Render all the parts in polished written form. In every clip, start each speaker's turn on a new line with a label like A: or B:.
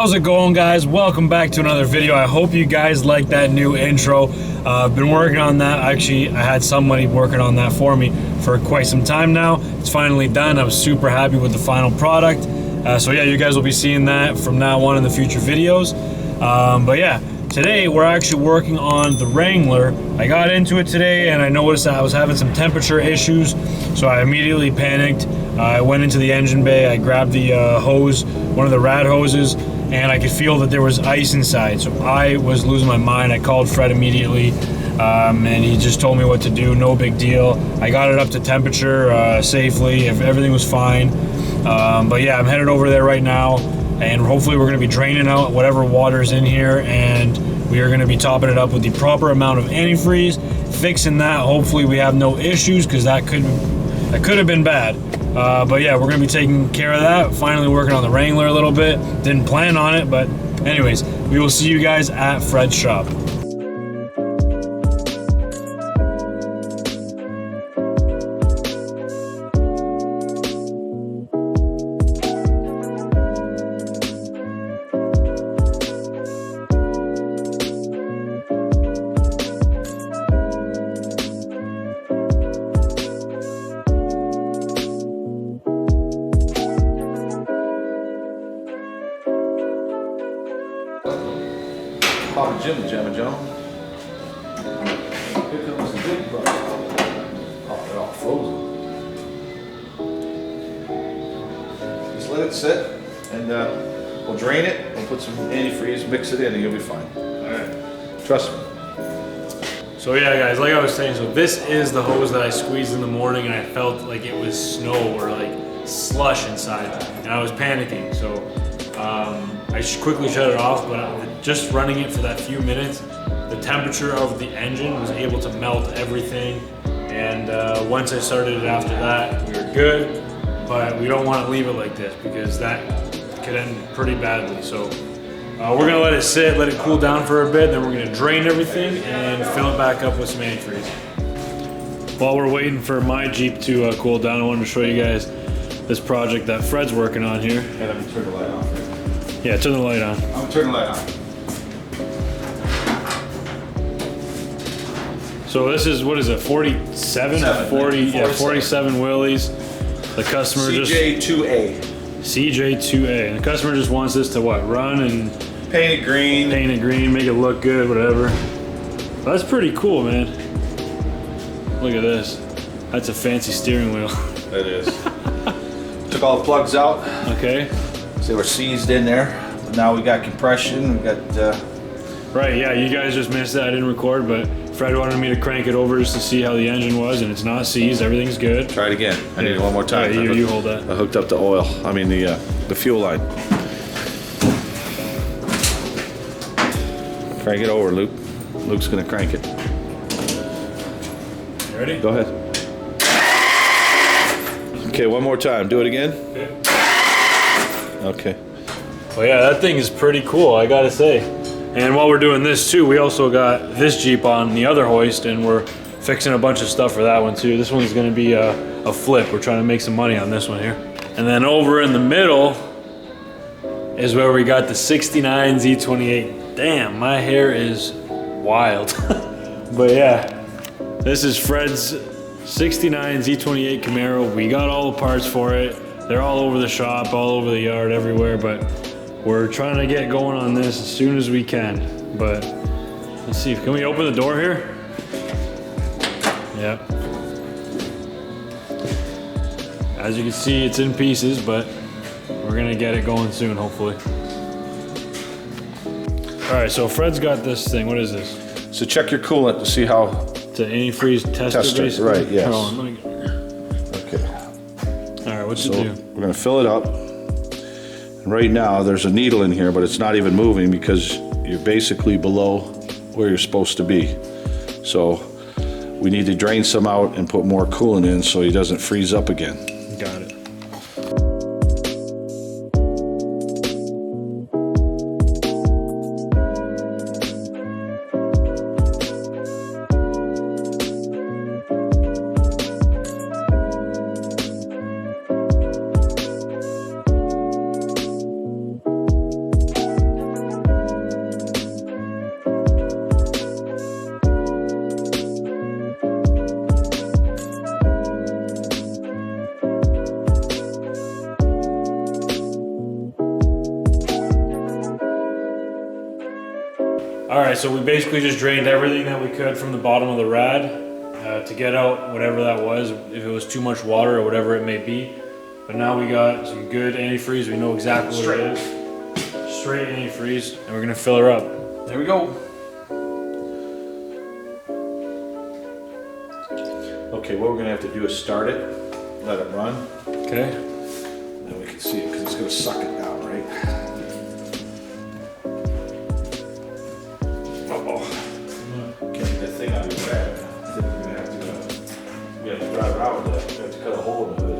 A: How's it going, guys? Welcome back to another video. I hope you guys like that new intro. I've been working on that. Actually, I had somebody working on that for me for quite some time now. It's finally done. I was super happy with the final product. So yeah, you guys will be seeing that from now on in the future videos. But yeah, today we're actually working on the Wrangler. I got into it today and I noticed that I was having some temperature issues. So I immediately panicked. I went into the engine bay, I grabbed the hose, one of the rad hoses, and I could feel that there was ice inside. So I was losing my mind. I called Fred immediately, and he just told me what to do. No big deal. I got it up to temperature safely. Everything was fine. But yeah, I'm headed over there right now, and hopefully we're going to be draining out whatever water's in here, and we are going to be topping it up with the proper amount of antifreeze, fixing that. Hopefully we have no issues, because that could have been bad. But yeah, we're gonna be taking care of that. Finally working on the Wrangler a little bit. Didn't plan on it, but anyways, we will see you guys at Fred's shop.
B: Papa Jim, Jamma Joe. Here comes the big buck. Oh, they're all frozen. Just let it sit, and we'll drain it. We'll put some antifreeze, mix it in, and you'll be fine. All right. Trust me.
A: So yeah, guys, like I was saying, so this is the hose that I squeezed in the morning, and I felt like it was snow or like slush inside, and I was panicking. So I quickly shut it off, but just running it for that few minutes, the temperature of the engine was able to melt everything. And once I started it after that, we were good, but we don't want to leave it like this because that could end pretty badly. So we're gonna let it sit, let it cool down for a bit, then we're gonna drain everything and fill it back up with some antifreeze. While we're waiting for my Jeep to cool down, I wanted to show you guys this project that Fred's working on here.
B: And let me turn the light on.
A: Yeah, turn the light on.
B: I'm gonna turn the light on.
A: So this is, what is it, 47? 40, yeah, 47 wheelies. The customer
B: CJ2A.
A: CJ2A. And the customer just wants this to what, run and
B: paint it green.
A: Paint it green, make it look good, whatever. That's pretty cool, man. Look at this. That's a fancy steering wheel.
B: It is. Took all the plugs out.
A: Okay.
B: So they were seized in there. But now we got compression. We got.
A: Right. Yeah. You guys just missed that. I didn't record, but Fred wanted me to crank it over just to see how the engine was, and it's not seized. Everything's good.
B: Try it again. I need it one more time.
A: Yeah, you hold that.
B: I hooked up the oil. I mean the fuel line. Crank it over, Luke. Luke's gonna crank it.
A: You ready?
B: Go ahead. Okay, one more time. Do it again. Okay.
A: Well, yeah, that thing is pretty cool, I gotta say. And while we're doing this too, we also got this Jeep on the other hoist, and we're fixing a bunch of stuff for that one too. This one's gonna be a flip. We're trying to make some money on this one here. And then over in the middle is where we got the 69 Z28. Damn, my hair is wild. But yeah, this is Fred's 69 Z28 Camaro. We got all the parts for it. They're all over the shop, all over the yard, everywhere, but we're trying to get going on this as soon as we can. But let's see, can we open the door here? Yep. As you can see, it's in pieces, but we're gonna get it going soon, hopefully. All right, so Fred's got this thing. What is this?
B: So check your coolant to see how.
A: It's an antifreeze tester, basically?
B: Right, yes.
A: Hold on, let me get here.
B: Okay.
A: All right, what's
B: So
A: it do?
B: we're gonna fill it up. And right now, there's a needle in here, but it's not even moving because you're basically below where you're supposed to be. So we need to drain some out and put more coolant in so he doesn't freeze up again.
A: Got it. All right, so we basically just drained everything that we could from the bottom of the rad to get out whatever that was, if it was too much water or whatever it may be. But now we got some good antifreeze. We know exactly what it is. Straight antifreeze, and we're gonna fill her up.
B: There we go. Okay, what we're gonna have to do is start it, let it run,
A: Okay.
B: then we can see it because it's gonna suck it down, right? Uh-oh. Can't get that thing out of your bag. I think we're gonna have to, we have to drive it out with that. We have to cut a hole in the hood.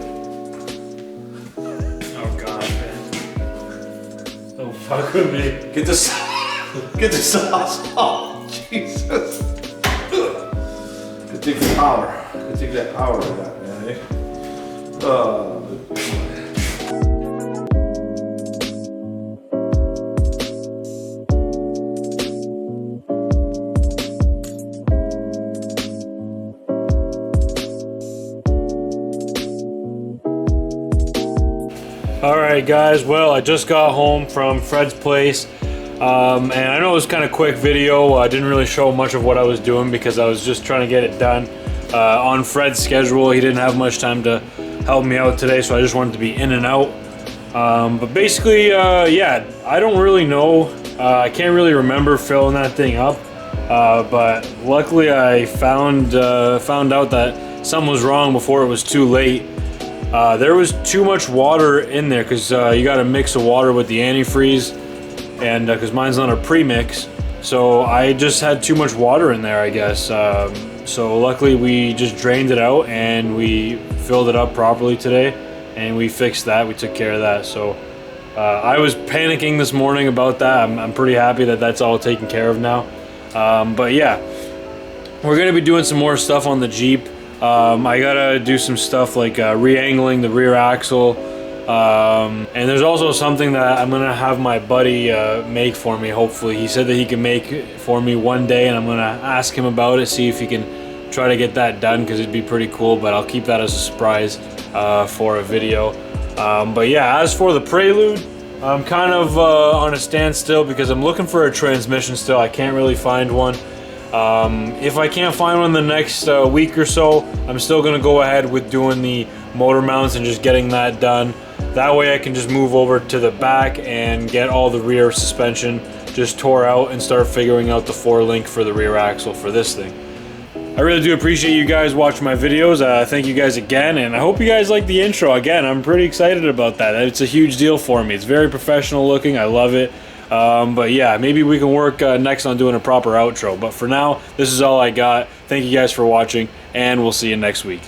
A: Oh God, man. Don't fuck with me.
B: Get this, get the sauce off. Jesus. Good thing the power. Good thing that power we got, man. Eh?
A: All right, guys. Well, I just got home from Fred's place. And I know it was kind of quick video. I didn't really show much of what I was doing because I was just trying to get it done on Fred's schedule. He didn't have much time to help me out today, so I just wanted to be in and out. But basically, yeah, I don't really know. I can't really remember filling that thing up. But luckily, I found out that something was wrong before it was too late. There was too much water in there because you got to mix the water with the antifreeze. And because mine's not a premix, so I just had too much water in there, I guess. So luckily we just drained it out and we filled it up properly today, and we fixed that. We took care of that. So I was panicking this morning about that. I'm pretty happy that that's all taken care of now. But yeah, we're gonna be doing some more stuff on the Jeep. I gotta do some stuff like re-angling the rear axle. And there's also something that I'm gonna have my buddy make for me. Hopefully, he said that he can make it for me one day, and I'm gonna ask him about it, see if he can try to get that done, because it'd be pretty cool. But I'll keep that as a surprise for a video. But yeah, as for the Prelude, I'm kind of on a standstill because I'm looking for a transmission still. I can't really find one. If I can't find one in the next week or so, I'm still gonna go ahead with doing the motor mounts and just getting that done. That way I can just move over to the back and get all the rear suspension just tore out and start figuring out the 4-link for the rear axle for this thing. I really do appreciate you guys watching my videos. Thank you guys again, and I hope you guys like the intro. Again, I'm pretty excited about that. It's a huge deal for me. It's very professional looking. I love it. But yeah, maybe we can work next on doing a proper outro. But for now, this is all I got. Thank you guys for watching, and we'll see you next week.